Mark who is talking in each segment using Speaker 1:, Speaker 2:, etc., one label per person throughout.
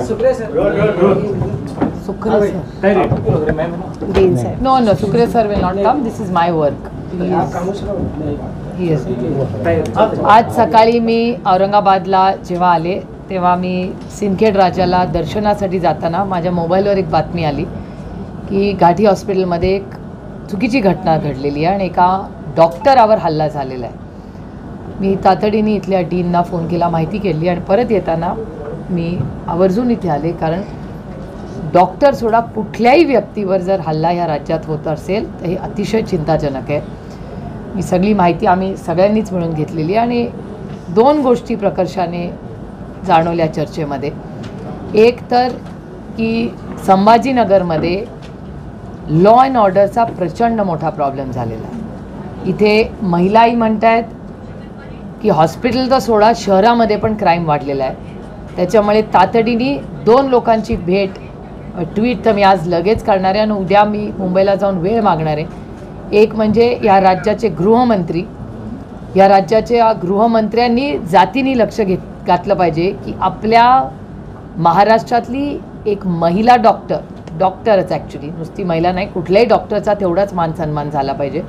Speaker 1: Sukre sir.
Speaker 2: Sukre sir. No, no, Sukre sir will not come. This is my work. Yes. आज सकाळी मी औरंगाबादला जेव्हा आले तेव्हा मी सिंदखेड राजाला दर्शनासाठी जाताना माझ्या मोबाईलवर एक बातमी आली की घाटी हॉस्पिटलमध्ये एक चुकीची घटना घडलेली आहे आणि एका डॉक्टरावर हल्ला झालेला आहे. मी तातडीने इथल्या डीनना फोन केला, माहिती केली आणि परत येताना मी आवर्जून इथे आले, कारण डॉक्टर सोडा कुठल्याही व्यक्तीवर जर हल्ला ह्या राज्यात होत असेल तर हे अतिशय चिंताजनक आहे. मी सगळी माहिती आम्ही सगळ्यांनीच मिळून घेतलेली आहे आणि दोन गोष्टी प्रकर्षाने जाणवल्या चर्चेमध्ये. एक तर की संभाजीनगरमध्ये लॉ अँड ऑर्डरचा प्रचंड मोठा प्रॉब्लेम झालेला आहे. इथे महिलाही म्हणत आहेत की हॉस्पिटल तर सोडा, शहरामध्ये पण क्राईम वाढलेला आहे. त्याच्यामुळे तातडीने 2 लोकांची भेट, ट्विट तर मी आज लगेच करणार आहे आणि उद्या मी मुंबईला जाऊन वेळ मागणार आहे. एक म्हणजे या राज्याचे गृहमंत्री, या राज्याच्या गृहमंत्र्यांनी जातीने लक्ष घातलं पाहिजे की आपल्या महाराष्ट्रातली एक महिला डॉक्टरच ॲक्च्युली, नुसती महिला नाही, कुठल्याही डॉक्टरचा तेवढाच मान सन्मान झाला पाहिजे,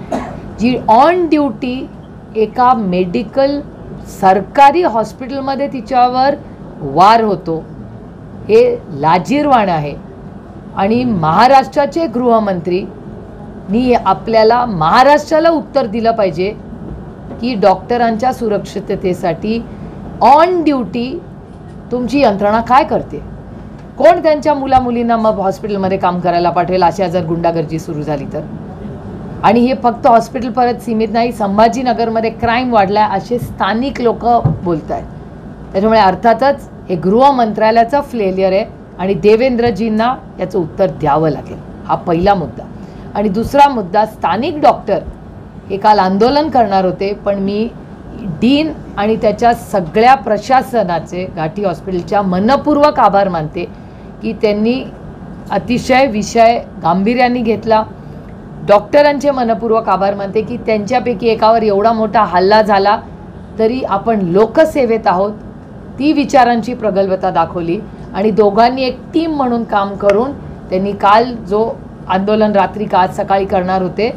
Speaker 2: जी ऑन ड्युटी एका मेडिकल सरकारी हॉस्पिटलमध्ये तिच्यावर वार होतो. हे लाजिरवाणं आहे. आणि महाराष्ट्राचे गृहमंत्रीनी आपल्याला, महाराष्ट्राला उत्तर दिलं पाहिजे की डॉक्टरांच्या सुरक्षिततेसाठी ऑन ड्युटी तुमची यंत्रणा काय करते, कोण त्यांच्या मुलामुलींना मग हॉस्पिटलमध्ये काम करायला पाठवेल अशा जर गुंडागर्दी सुरू झाली तर. आणि हे फक्त हॉस्पिटल परत सीमित नाही, संभाजीनगरमध्ये क्राईम वाढला असे स्थानिक लोक बोलत आहेत. त्याच्यामुळे अर्थातच हे गृह मंत्रालयाचं फेलियर आहे आणि देवेंद्रजींना याचं उत्तर द्यावं लागेल. हा पहिला मुद्दा. आणि दुसरा मुद्दा, स्थानिक डॉक्टर हे काल आंदोलन करणार होते, पण मी डीन आणि त्याच्या सगळ्या प्रशासनाचे घाटी हॉस्पिटलच्या मनपूर्वक आभार मानते की त्यांनी अतिशय विषय गांभीर्याने घेतला. डॉक्टरांचे मनपूर्वक आभार मानते की त्यांच्यापैकी एकावर एवढा मोठा हल्ला झाला तरी आपण लोकसेवेत आहोत, ती विचारांची प्रगल्भता दाखवली आणि दोघांनी एक टीम म्हणून काम करून त्यांनी काल जो आंदोलन रात्री का आज सकाळी करणार होते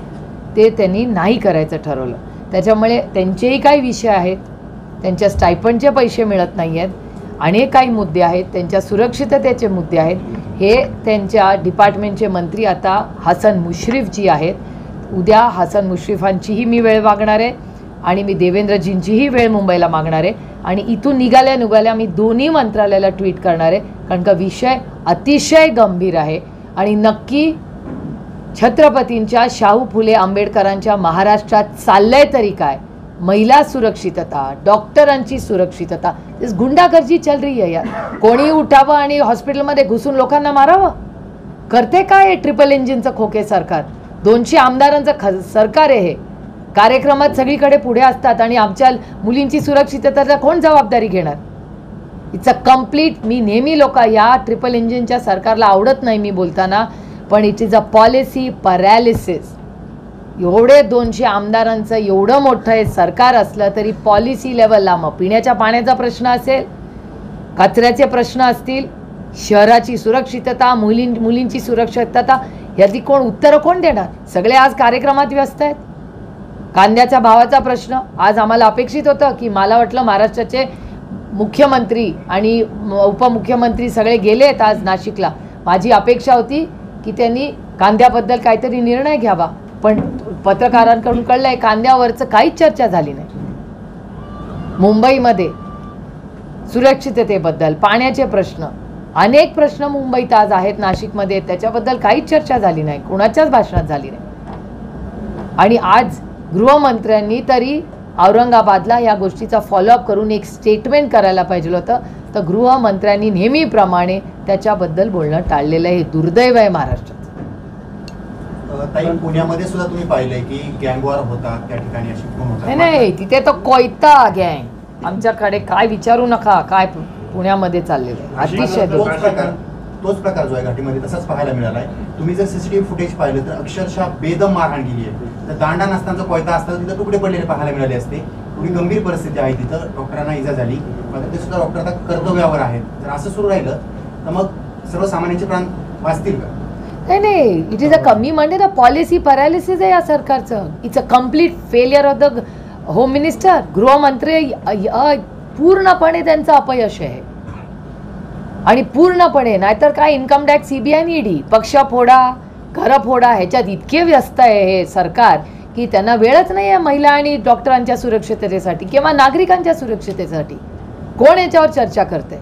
Speaker 2: ते त्यांनी नाही करायचं ठरवलं. त्याच्यामुळे त्यांचेही काही विषय आहेत, त्यांच्या स्टायपंडचे पैसे मिळत नाही आहेत, अनेक काही मुद्दे आहेत, त्यांच्या सुरक्षिततेचे मुद्दे आहेत. हे त्यांच्या डिपार्टमेंटचे मंत्री आता हसन मुश्रीफ जी आहेत, उद्या हसन मुश्रीफांचीही मी वेळ मागणार आहे आणि मी देवेंद्रजींचीही वेळ मुंबईला मागणार आहे आणि इथून निघाल्या मी दोन्ही मंत्रालयाला ट्विट करणार आहे, कारण का विषय अतिशय गंभीर आहे. आणि नक्की छत्रपतींच्या, शाहू फुले आंबेडकरांच्या महाराष्ट्रात चाललंय तरी काय, महिला सुरक्षितता, डॉक्टरांची सुरक्षितता, गुंडागर्दी चल रही आहे यार. कोणी उठावं आणि हॉस्पिटलमध्ये घुसून लोकांना मारावं, करते काय ट्रिपल इंजिनचं खोके सरकार, 200 आमदारांचं सरकार आहे. हे कार्यक्रमात सगळीकडे पुढे असतात आणि आमच्या मुलींची सुरक्षिततेचा कोण जबाबदारी घेणार. इट्स अ कम्प्लीट, मी नेहमी या ट्रिपल इंजिनच्या सरकारला आवडत नाही मी बोलताना, पण it is a policy paralysis. एवढे 200 आमदारांचं एवढं मोठं हे सरकार असलं तरी पॉलिसी लेवलला मग पिण्याच्या पाण्याचा प्रश्न असेल, कचऱ्याचे प्रश्न असतील, शहराची सुरक्षितता, मुलींची सुरक्षितता, याची उत्तरं कोण देणार. सगळे आज कार्यक्रमात व्यस्त आहेत. कांद्याच्या भावाचा प्रश्न आज आम्हाला अपेक्षित होतं की, मला वाटलं महाराष्ट्राचे मुख्यमंत्री आणि उपमुख्यमंत्री सगळे गेले आहेत आज नाशिकला, माझी अपेक्षा होती की त्यांनी कांद्याबद्दल काहीतरी निर्णय घ्यावा, पण पत्रकारांकडून कळलं आहे कांद्यावरचं काहीच चर्चा झाली नाही. मुंबईमध्ये सुरक्षिततेबद्दल, पाण्याचे प्रश्न, अनेक प्रश्न मुंबईत आज आहेत, नाशिकमध्ये, त्याच्याबद्दल काहीच चर्चा झाली नाही, कोणाच्याच भाषणात झाली नाही. आणि आज गृहमंत्र्यांनी तरी औरंगाबादला या गोष्टीचा फॉलोअप करून एक स्टेटमेंट करायला पाहिजे होतं, तर गृहमंत्र्यांनी नेहमीप्रमाणे त्याच्याबद्दल बोलणं टाळलेलं आहे. हे दुर्दैव आहे महाराष्ट्रात.
Speaker 3: ताई, पुण्यामध्ये सुद्धा तुम्ही पाहिलंय की गँगवॉर होता, त्या ठिकाणी अशी खून होतात.
Speaker 2: नाही, तिथे तर कोयता गँग, आमच्याकडे काय विचारू नका, काय पुण्यामध्ये चाललेलं आहे. अतिशय
Speaker 3: तोच प्रकार जो आहे घाटीमध्ये तसाच पाहायला मिळाला आहे. तुम्ही जर सीसीटीव्ही फुटेज पाहिलं तर अक्षरशः बेदम मारहाण केली आहे. तर दांडा नसताना कोयता असताना तिथं तुकडे पडलेले पाहायला मिळाले असते. थोडी गंभीर परिस्थिती आहे तिथं, डॉक्टरांना इजा झाली, मात्र ते सुद्धा डॉक्टर आता कर्तव्यावर आहेत. जर असं सुरू राहिलं तर मग सर्वसामान्यांचे प्राण वाचतील का?
Speaker 2: नाही, इट इज अ कमी म्हणजे ना पॉलिसी पॅरालिसिस आहे या सरकारचं. It's a complete failure of the home minister. गृहमंत्री पूर्णपणे त्यांचं अपयश आहे आणि पूर्णपणे. नाहीतर काय इन्कम टॅक्स, CBI आणि ED पक्ष फोडा घरं फोडा ह्याच्यात इतके व्यस्त आहे हे सरकार की त्यांना वेळच नाही आहे महिला आणि डॉक्टरांच्या सुरक्षिततेसाठी किंवा नागरिकांच्या सुरक्षिततेसाठी. कोण याच्यावर चर्चा करते?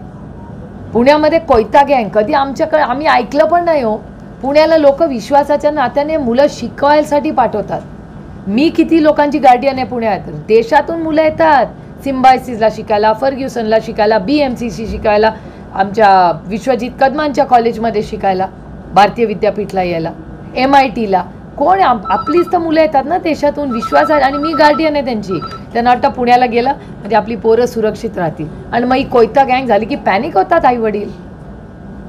Speaker 2: पुण्यामध्ये कोयता गँग कधी आमच्याकडे आम्ही ऐकलं पण नाही हो. पुण्याला लोक विश्वासाच्या नात्याने मुलं शिकवायसाठी पाठवतात. मी किती लोकांची गार्डियन आहे पुण्यात. देशातून मुलं येतात सिम्बायसिसला शिकायला, फर्ग्युसनला शिकायला, BMCC शिकायला, आमच्या विश्वजित कदमांच्या कॉलेजमध्ये शिकायला, भारतीय विद्यापीठला यायला, MITला. कोण आपलीच तर मुलं येतात ना देशातून विश्वासात. आणि मी गार्डियन आहे त्यांची. त्यांना वाटतं पुण्याला गेलं म्हणजे आपली पोरं सुरक्षित राहतील. आणि मग ही कोयता गँग झाली की पॅनिक होतात आई वडील.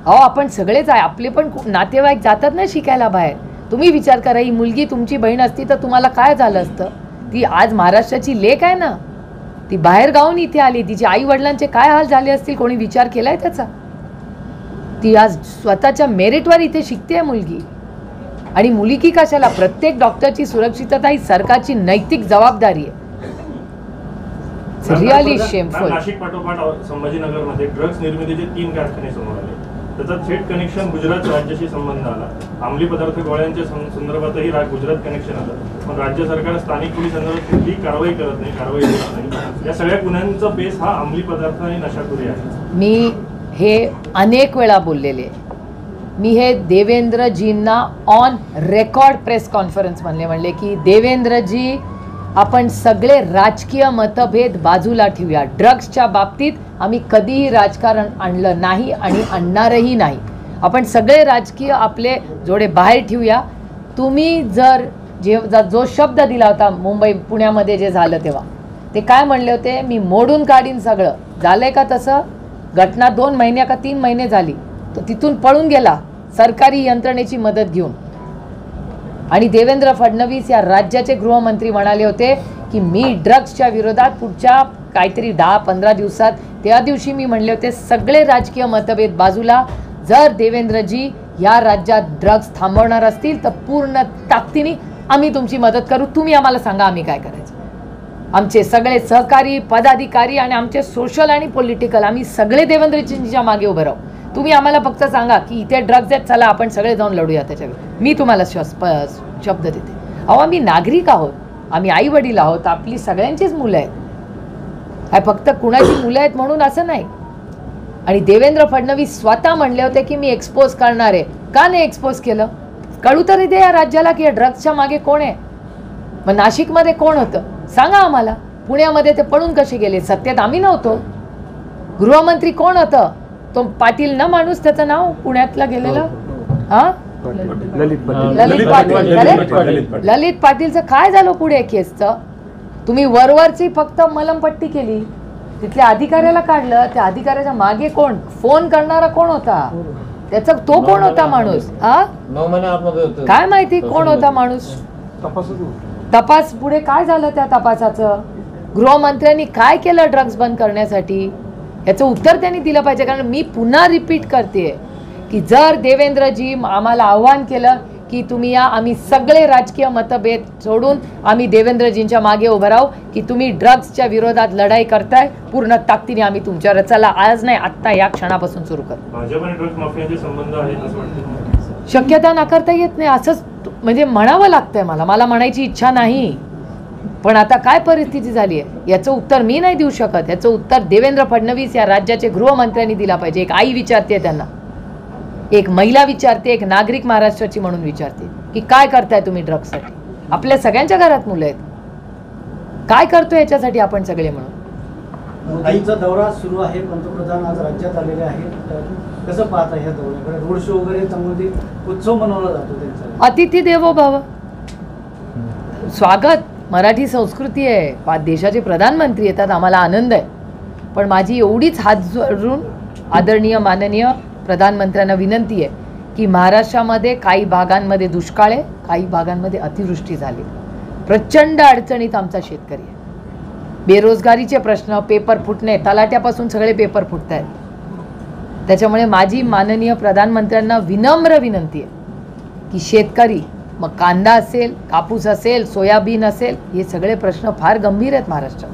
Speaker 2: अहो आपण सगळेच आहे, आपले पण नातेवाईक जातात ना शिकायला बाहेर. तुम्ही विचार करा, ही मुलगी तुमची बहीण असती तर तुम्हाला काय झालं असतं? ती आज महाराष्ट्राची लेक आहे ना, ती बाहेर गावून इथे आली. तिच्या आई वडिलांचे काय हाल झाले असतील कोणी विचार केलाय त्याचा? ती आज स्वतःच्या मेरिटवर इथे शिकते मुलगी. आणि मुलगी कशाला? प्रत्येक डॉक्टरची सुरक्षितता ही सरकारची नैतिक जबाबदारी आहे. Really shameful.
Speaker 1: नाशिक पाठोपाठ संभाजीनगरमध्ये ड्रग्ज निर्मितीचे 3 कारखाने समोर आले. त्याचा थेट कनेक्शन गुजरात राज्याशी संबंध आला. अंमली पदार्थ गोळ्यांच्या संदर्भातही गुजरात कनेक्शन आलं. पण राज्य सरकार स्थानिक पोलिसांवर कुठलीही कारवाई करत नाही. या सगळ्या गुन्ह्यांचा बेस हा अंमली पदार्थ आणि नशाखोरी आहे.
Speaker 2: मी हे अनेक वेळा बोललेले. मी हे देवेंद्रजींना ऑन रेकॉर्ड प्रेस कॉन्फरन्स म्हणले की देवेंद्रजी, आपण सगळे राजकीय मतभेद बाजूला ठेवूया. ड्रग्सच्या बाबतीत आम्ही कधीही राजकारण आणलं नाही आणि आणणारही नाही. आपण सगळे राजकीय आपले जोडे बाहेर ठेवूया. तुम्ही जो शब्द दिला होता पुण्यामध्ये जे झालं तेव्हा, ते काय म्हणले होते? मी मोडून काढीन सगळं. झालंय का तसं? घटना 2 महिने का 3 महिने झाली, तो तिथून पळून गेला सरकारी यंत्रणेची मदत घेऊन. आणि देवेंद्र फडणवीस या राज्याचे गृहमंत्री म्हणाले होते की मी ड्रग्सच्या विरोधात पुढच्या काहीतरी 10-15 दिवसात, त्या दिवशी मी म्हणले होते सगळे राजकीय मतभेद बाजूला. जर देवेंद्रजी या राज्यात ड्रग्स थांबवणार असतील तर पूर्ण ताकदीने आम्ही तुमची मदत करू. तुम्ही आम्हाला सांगा आम्ही काय करायचं. आमचे सगळे सहकारी पदाधिकारी आणि आमचे सोशल आणि पॉलिटिकल आम्ही सगळे देवेंद्रजींच्या मागे उभे राहू. तुम्ही आम्हाला फक्त सांगा की इथे ड्रग्ज आहेत, चला आपण सगळे जाऊन लढूया त्याच्यावर. मी तुम्हाला शब्द देते. अहो आम्ही नागरिक आहोत, आम्ही आई वडील आहोत, आपली सगळ्यांचीच मुलं आहेत. काय फक्त कुणाची मुलं आहेत म्हणून असं नाही. आणि देवेंद्र फडणवीस स्वतः म्हणले होते की मी एक्सपोज करणार आहे. का नाही एक्सपोज केलं? कळू तरी दे या राज्याला की या ड्रग्सच्या मागे कोण आहे. मग नाशिकमध्ये कोण होतं सांगा आम्हाला. पुण्यामध्ये ते पळून कसे गेले? सत्तेत आम्ही नव्हतो. गृहमंत्री कोण होतं? तो पाटील ना माणूस, त्याचं नाव पुण्यातला गेलेलं, हा ललित पाटीलचं काय झालं पुढे केसचं? तुम्ही वरवरची फक्त मलमपट्टी केली, तिथल्या अधिकाऱ्याला काढलं. त्या अधिकाऱ्याच्या मागे कोण? फोन करणारा कोण होता? त्याचा तो कोण होता माणूस? काय माहिती कोण होता माणूस? तपास पुढे काय झालं त्या तपासाचं? गृहमंत्र्यांनी काय केलं ड्रग्ज बंद करण्यासाठी? याचं उत्तर त्यांनी दिलं पाहिजे. कारण मी पुन्हा रिपीट करते की जर देवेंद्रजी आम्हाला आव्हान केलं की तुम्ही या, आम्ही सगळे राजकीय मतभेद सोडून आम्ही देवेंद्रजींच्या मागे उभं राहू की तुम्ही ड्रग्सच्या विरोधात लढाई करताय, पूर्ण ताकदीने आम्ही तुमच्यावर, चला आज नाही आत्ता या क्षणापासून सुरू कर.
Speaker 1: भाजप आणि ड्रग्ज माफियाचे संबंध आहेत असं वाटतं?
Speaker 2: शक्यता नाकारता येत नाही. असंच म्हणजे म्हणावं लागतंय मला म्हणायची इच्छा नाही. पण आता काय परिस्थिती झाली आहे याचं उत्तर मी नाही देऊ शकत. याचं उत्तर देवेंद्र फडणवीस या राज्याचे गृहमंत्र्यांनी दिला पाहिजे. एक आई विचारते त्यांना, एक महिला विचारते, एक नागरिक महाराष्ट्राची म्हणून विचारते की काय करताय तुम्ही ड्रग्ससाठी? आपल्या सगळ्यांच्या घरात मुलं आहेत. काय करतोय याच्यासाठी आपण सगळे म्हणून?
Speaker 4: मोदींचा दौरा सुरू आहे, पंतप्रधान आज राज्यात आलेले आहेत. कसं पाहता ह्या दौऱ्याकडे? रोड शो वगैरे चांगली उत्सव मनवला जातो त्यांचा.
Speaker 2: अतिथी देवो भव, स्वागत, मराठी संस्कृती आहे. देशाचे प्रधानमंत्री येतात, आम्हाला आनंद आहे. पण माझी एवढीच हात जोडून आदरणीय माननीय प्रधानमंत्र्यांना विनंती आहे की महाराष्ट्रामध्ये काही भागांमध्ये दुष्काळ आहे, काही भागांमध्ये अतिवृष्टी झाली. प्रचंड अडचणीत आमचा शेतकरी आहे. बेरोजगारीचे प्रश्न, पेपर फुटणे, तलाट्यापासून सगळे पेपर फुटत आहेत. त्याच्यामुळे माझी माननीय प्रधानमंत्र्यांना विनम्र विनंती आहे की शेतकरी, मग कांदा असेल, कापूस असेल, सोयाबीन असेल, हे सगळे प्रश्न फार गंभीर आहेत महाराष्ट्रात.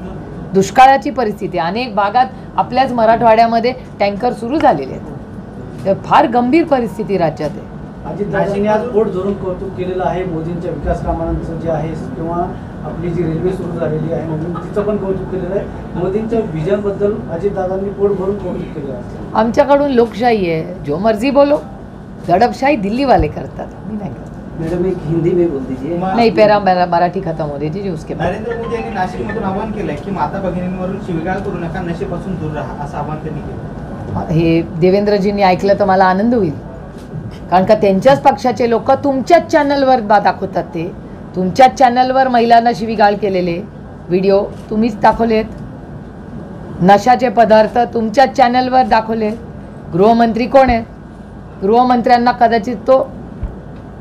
Speaker 2: दुष्काळाची परिस्थिती, अनेक भागात आपल्याच मराठवाड्यामध्ये टँकर सुरू झालेले आहेत. तर फार गंभीर परिस्थिती राज्यात आहे.
Speaker 4: अजितदादांनी आज पोट धरून कौतुक केलेलं आहे मोदींच्या विकास कामांचं जे आहे, किंवा आपली जी रेल्वे सुरू झालेली आहे नवीन, तिचं पण कौतुक केलेलं आहे. मोदींच्या विजनबद्दल अजितदादांनी पोट भरून कौतुक केलं आहे.
Speaker 2: आमच्याकडून लोकशाही आहे, जो मर्जी बोलो. दडपशाही दिल्ली वाले करतात, मी नाही करत.
Speaker 5: मैडम एक हिंदी में बोल दीजिए.
Speaker 2: नहीं, पेरा मराठी खत्म हो दीजिए उसके बाद.
Speaker 6: नरेंद्र मोदी यांनी नाशिकमधून आवाहन केलंय की माता भगिनींवरून शिवीगाळ करू नका, नशेपासून दूर राहा, असं आवाहन त्यांनी केलं.
Speaker 2: हे देवेंद्रजींनी ऐकलं तर मला आनंद होईल, कारण का त्यांच्याच पक्षाचे लोक तुमच्याच चॅनलवर दाखवतात. ते तुमच्याच चॅनलवर महिलांना शिवीगाळ केलेले व्हिडिओ तुम्हीच दाखवलेत. नशाचे पदार्थ तुमच्याच चॅनलवर दाखवले. गृहमंत्री कोण आहेत? गृहमंत्र्यांना कदाचित तो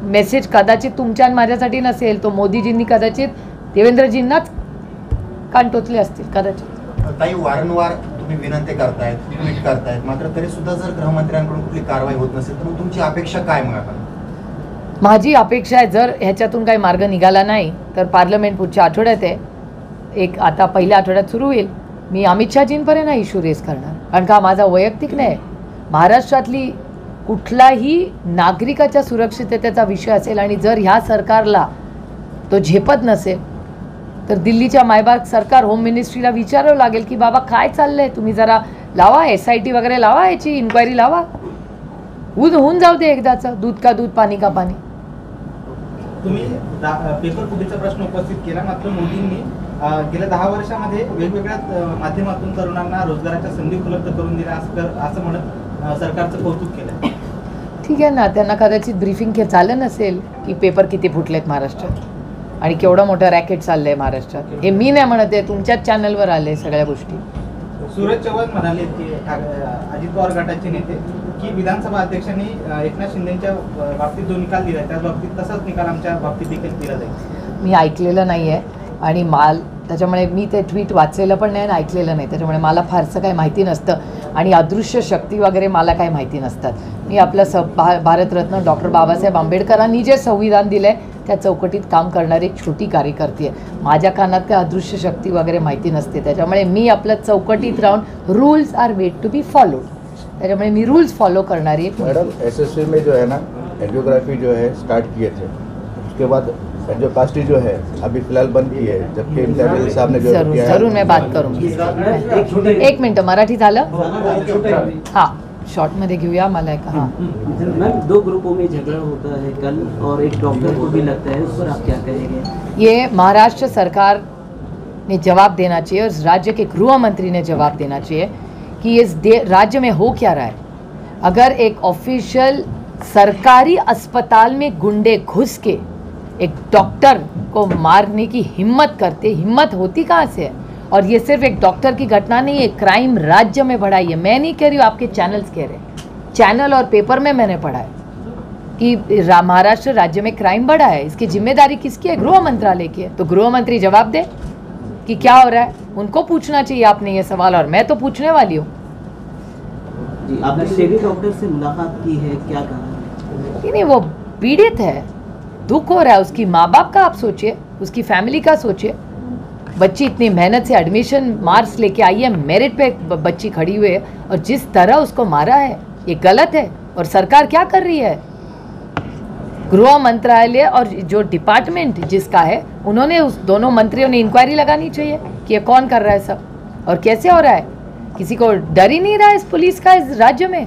Speaker 2: मेसेज कदाचित तुमच्या आणि माझ्यासाठी नसेल, तो मोदीजींनी कदाचित देवेंद्रजींनाच कान टोचले असतील कदाचित.
Speaker 3: ताई, वारंवार तुम्ही विनंती करतायत, ट्विट करतायत, मात्र तरी सुद्धा जर गृहमंत्र्यांकडून कुठली कारवाई होत नसेल तर मग तुमची अपेक्षा काय? मग आपण
Speaker 2: माझी अपेक्षा आहे, जर ह्याच्यातून काही मार्ग निघाला नाही तर पार्लमेंट पुढच्या आठवड्यात आहे, एक आता पहिल्या आठवड्यात सुरू होईल. मी अमित शहाजींपर्यंत हा इश्यू रेस करणार, कारण का माझा वैयक्तिक नाही, महाराष्ट्रातली कुठलाही नागरिकाच्या सुरक्षिततेचा विषय असेल आणि जर ह्या सरकारला तो झेपत नसेल तर दिल्लीच्या मायबाग सरकार, होम मिनिस्ट्रीला विचारावं लागेल की बाबा काय चाललंय, तुम्ही जरा लावा, SIT वगैरे लावा, याची इन्क्वायरी लावा, होऊन जाऊ दे एकदाचं. दूध का दूध, पाणी का पाणी.
Speaker 6: तुम्ही पेपर फुटीचा प्रश्न उपस्थित केला, मात्र मोदींनी गेल्या 10 वर्षामध्ये वेगवेगळ्या माध्यमातून तरुणांना रोजगाराच्या संधी उपलब्ध करून दिल्या असं म्हणत सरकारचं कौतुक केलं.
Speaker 2: ठीक आहे ना, त्यांना कदाचित ब्रीफिंग झालं नसेल की पेपर किती फुटलेत महाराष्ट्रात आणि केवढं मोठं रॅकेट चाललंय महाराष्ट्रात. हे मी नाही म्हणत आहे, तुमच्याच चॅनलवर आले सगळ्या गोष्टी.
Speaker 6: सूरज चव्हाण म्हणाले की अजित पवार गटाचे नेते की विधानसभा अध्यक्षांनी एकनाथ शिंदेच्या बाबतीत जो निकाल दिला त्याच बाबतीत तसाच निकाल आमच्या बाबतीत देखील दिला जाईल.
Speaker 2: मी ऐकलेलं नाही आहे आणि त्याच्यामुळे मी ते ट्विट वाचलेलं पण नाही आणि ऐकलेलं नाही, त्याच्यामुळे मला फारसं काही माहिती नसतं आणि अदृश्य शक्ती वगैरे मला काही माहिती नसतात. मी आपलं भारतरत्न डॉक्टर बाबासाहेब आंबेडकरांनी जे संविधान दिलं आहे त्या चौकटीत काम करणारी एक छोटी कार्यकर्ती आहे. माझ्या कानात काय अदृश्य शक्ती वगैरे माहिती नसते, त्याच्यामुळे मी आपलं चौकटीत राहून rules are made to be followed, त्याच्यामुळे मी रूल्स फॉलो करणारी एक.
Speaker 7: मैडम, SSC में जो है ना एंजियोग्राफी जो है स्टार्ट किए थे, उसके बाद एंजियोप्लास्टी जो है अभी फिलहाल बंद की है, जबकि इम्तियाज अली साहब ने जो किया है.
Speaker 2: जरूर मैं बात करूँगी. एक मिनटं, मराठी झालं? हां, शॉर्टमध्ये घेऊया. मला एक हां.
Speaker 5: मैम, 2 ग्रुपों में झगड़ा होता है कल और एक डॉक्टर को भी लगता है, उस पर आप क्या कहेंगे?
Speaker 2: ये महाराष्ट्र सरकार ने जवाब देना चाहिए और राज्य के गृह मंत्री ने जवाब देना चाहिए कि इस राज्य में हो क्या रहा है. अगर एक ऑफिशियल सरकारी अस्पताल में गुंडे घुस के एक डॉक्टर को मारने की हिम्मत करते, हिम्मत होती कहाँ से है? और ये सिर्फ एक डॉक्टर की घटना नहीं है, क्राइम राज्य में बढ़ा है. मैं नहीं कह रही हूँ, आपके चैनल्स कह रहे हैं, चैनल और पेपर में मैंने पढ़ा है कि महाराष्ट्र राज्य में क्राइम बढ़ा है. इसकी जिम्मेदारी किसकी है? गृह मंत्रालय की है. तो गृह मंत्री जवाब दे कि क्या हो रहा है. उनको पूछना चाहिए आपने ये सवाल, और मैं तो पूछने वाली हूँ.
Speaker 5: जी, आपने लेडी डॉक्टर से मुलाकात की है, क्या कहा?
Speaker 2: नहीं, वो पीड़ित है, दुख हो रहा है. उसकी माँ बाप का आप सोचिए, उसकी फैमिली का सोचिए. बच्ची इतनी मेहनत से एडमिशन मार्क्स लेके आई है, मेरिट पे बच्ची खड़ी हुई है, और जिस तरह उसको मारा है ये गलत है. और सरकार क्या कर रही है? गृह मंत्रालय और जो डिपार्टमेंट जिसका है, उन्होंने उस दोनों मंत्रियों ने इंक्वायरी लगानी चाहिए कि ये कौन कर रहा है सब और कैसे हो रहा है. किसी को डर ही नहीं रहा है इस पुलिस का इस राज्य में.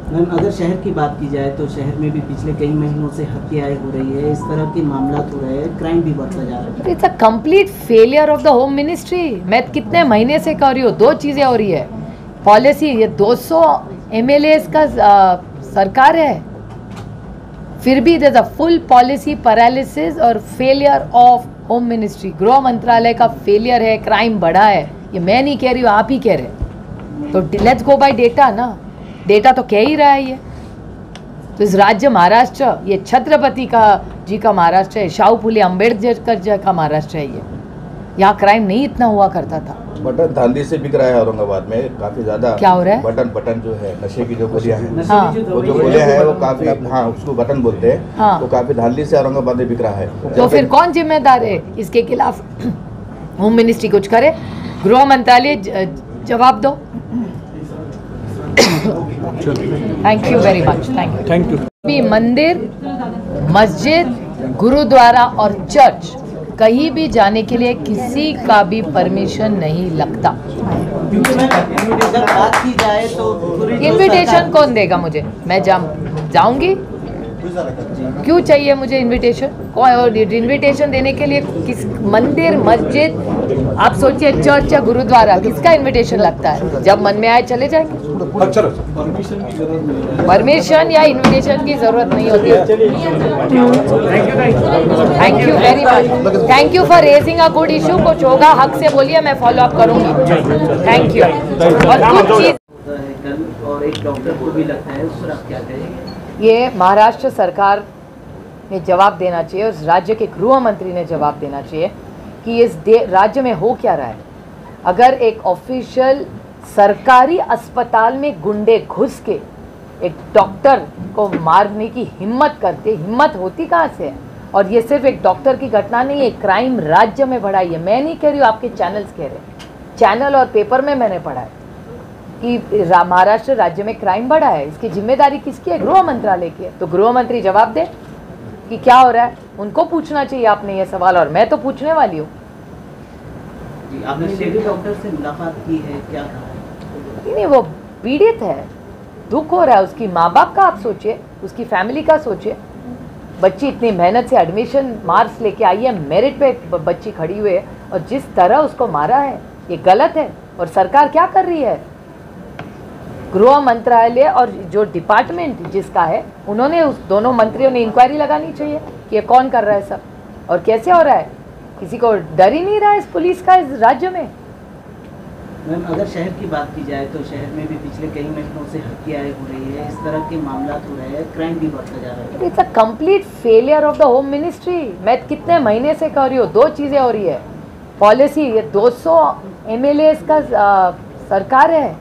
Speaker 5: मैम, अगर शहर की बात की जाए तो शहर में भी पिछले कई महीनों से हत्याएं हो रही है, इस तरह के मामला हो रहे हैं, क्राइम भी बढ़ता जा रहा है.
Speaker 2: It's a complete failure of the home ministry. मैं कितने महीने से कह रही हूँ, 2 चीज़ें हो रही है. पॉलिसी, ये 200 MLAs का सरकार है, फिर भी there is a full policy paralysis और फेलियर ऑफ होम मिनिस्ट्री. गृह मंत्रालय का फेलियर है, क्राइम बढ़ा है. ये मैं नहीं कह रही हूँ, आप ही कह रहे. तो लेट्स गो बाय डेटा ना. डेटा तो कह ही रहा है ये. तो इस राज्य महाराष्ट्र, ये छत्रपति का जी का महाराष्ट्र है, शाहू फुले अम्बेडकर जी का महाराष्ट्र है ये. यहाँ क्राइम नहीं इतना हुआ करता था।
Speaker 7: बटन धांधली से बिक रहा है औरंगाबाद में काफी ज्यादा।
Speaker 2: क्या हो रहा है?
Speaker 7: बटन जो है नशे की जो गोलियां हैं,
Speaker 2: हाँ।
Speaker 7: वो जो गोलियां हैं वो काफी, हाँ उसको बटन बोलते हैं,
Speaker 2: हाँ।
Speaker 7: वो काफी धांधली से औरंगाबाद में बिक रहा है।
Speaker 2: तो फिर कौन जिम्मेदार है इसके खिलाफ? होम मिनिस्ट्री कुछ करे, गृह मंत्रालय जवाब दो। Thank you very much, thank you. भी मंदिर, मस्जिद, गुरुद्वारा और चर्च कहीं भी जाने के लिए किसी का भी परमिशन नहीं लगता।
Speaker 5: अगर बात की जाए तो
Speaker 2: इनविटेशन कौन देगा मुझे? मैं जाऊंगी? क्यों चाहिए मुझे इनविटेशन? और इनविटेशन देने के लिए किस मंदिर, मस्जिद, आप सोचिए चर्च या गुरुद्वारा, किसका इनविटेशन लगता है? जब मन में आए चले जाएंगे। परमिशन या इनविटेशन की जरूरत नहीं होती। Thank you very much, thank you for raising a good issue. कुछ होगा हक से बोलिए, मैं फॉलो अप करूंगी। Thank you. और कुछ चीज
Speaker 5: और एक डॉक्टर को भी लगता है, उस पर आप क्या कहेंगे?
Speaker 2: ये महाराष्ट्र सरकार ने जवाब देना चाहिए और राज्य के गृह मंत्री ने जवाब देना चाहिए कि इस राज्य में हो क्या रहा है। अगर एक ऑफिशियल सरकारी अस्पताल में गुंडे घुस के एक डॉक्टर को मारने की हिम्मत करते, हिम्मत होती कहाँ से है? और ये सिर्फ एक डॉक्टर की घटना नहीं है, क्राइम राज्य में बढ़ा है। मैं नहीं कह रही हूँ, आपके चैनल्स कह रहे हैं। चैनल और पेपर में मैंने पढ़ा है कि महाराष्ट्र राज्य में क्राइम बढ़ा है। इसकी जिम्मेदारी किसकी है? गृह मंत्रालय की है। तो गृह मंत्री जवाब दे कि क्या हो रहा है। उनको पूछना चाहिए आपने ये सवाल, और मैं तो पूछने वाली हूँ।
Speaker 5: आपने शेखी डॉक्टर से मुलाकात की है, क्या कहा है?
Speaker 2: नहीं, वो पीड़ित है, दुख हो रहा है। उसकी माँ बाप का आप सोचिए, उसकी फैमिली का सोचिए। बच्ची इतनी मेहनत से एडमिशन मार्क्स लेके आई है, मेरिट पे बच्ची खड़ी हुई है, और जिस तरह उसको मारा है ये गलत है। और सरकार क्या कर रही है? गृह मंत्रालय और जो डिपार्टमेंट जिसका है, उन्होंने उस दोनों मंत्रियों ने इंक्वायरी लगानी चाहिए कि ये कौन कर रहा है सब और कैसे हो रहा है। किसी को डर ही नहीं रहा है इस पुलिस का इस राज्य में।
Speaker 5: मैम, अगर शहर की बात की जाए तो शहर में भी पिछले कई महीनों से हत्याएं हो रही है, इस तरह के मामला हो रहे हैं, क्राइम भी बढ़ता जा रहा है।
Speaker 2: It's a complete failure of the home ministry. मैं कितने महीने से कह रही हूँ, दो चीज़ें हो रही है। पॉलिसी, ये 200 MLAs का सरकार है,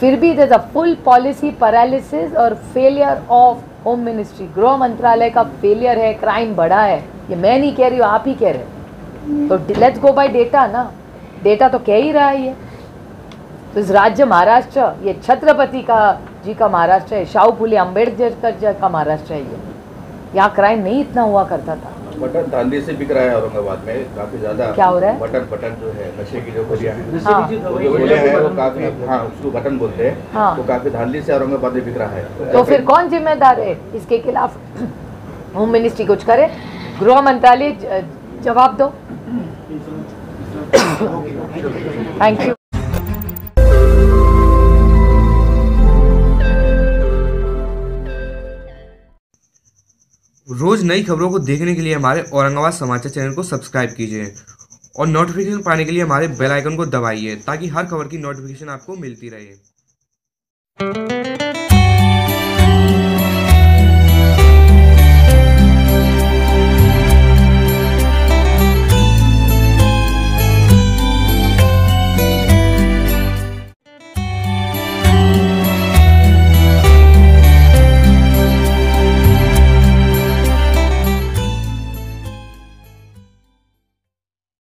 Speaker 2: फिर भी there is a full policy paralysis और फेलियर ऑफ होम मिनिस्ट्री। गृह मंत्रालय का फेलियर है, क्राइम बढ़ा है। ये मैं नहीं कह रही हूँ, आप ही कह रहे हैं। तो लेट्स गो बाय डेटा ना, डेटा तो कह ही रहा है ये। तो इस राज्य महाराष्ट्र, ये छत्रपति जी का महाराष्ट्र है, शाहू फुले अम्बेडकर का महाराष्ट्र है ये। यहाँ क्राइम नहीं इतना हुआ करता था।
Speaker 7: बटन धांधली से बिक रहा है औरंगाबाद में काफी ज्यादा।
Speaker 2: क्या हो रहा है?
Speaker 7: बटन जो है नशे की जो गोलियां हैं,
Speaker 2: हाँ।
Speaker 7: वो जो गोलियां हैं वो काफी, हाँ उसको बटन बोलते हैं,
Speaker 2: हाँ।
Speaker 7: वो काफी धांधली से औरंगाबाद में बिक रहा है।
Speaker 2: तो फिर कौन जिम्मेदार है इसके खिलाफ? होम मिनिस्ट्री कुछ करे, गृह मंत्रालय जवाब दो। Thank you.
Speaker 8: रोज नई खबरों को देखने के लिए हमारे औरंगाबाद समाचार चैनल को सब्सक्राइब कीजिए और नोटिफिकेशन पाने के लिए हमारे बेल आइकन को दबाइए ताकि हर खबर की नोटिफिकेशन आपको मिलती रहे।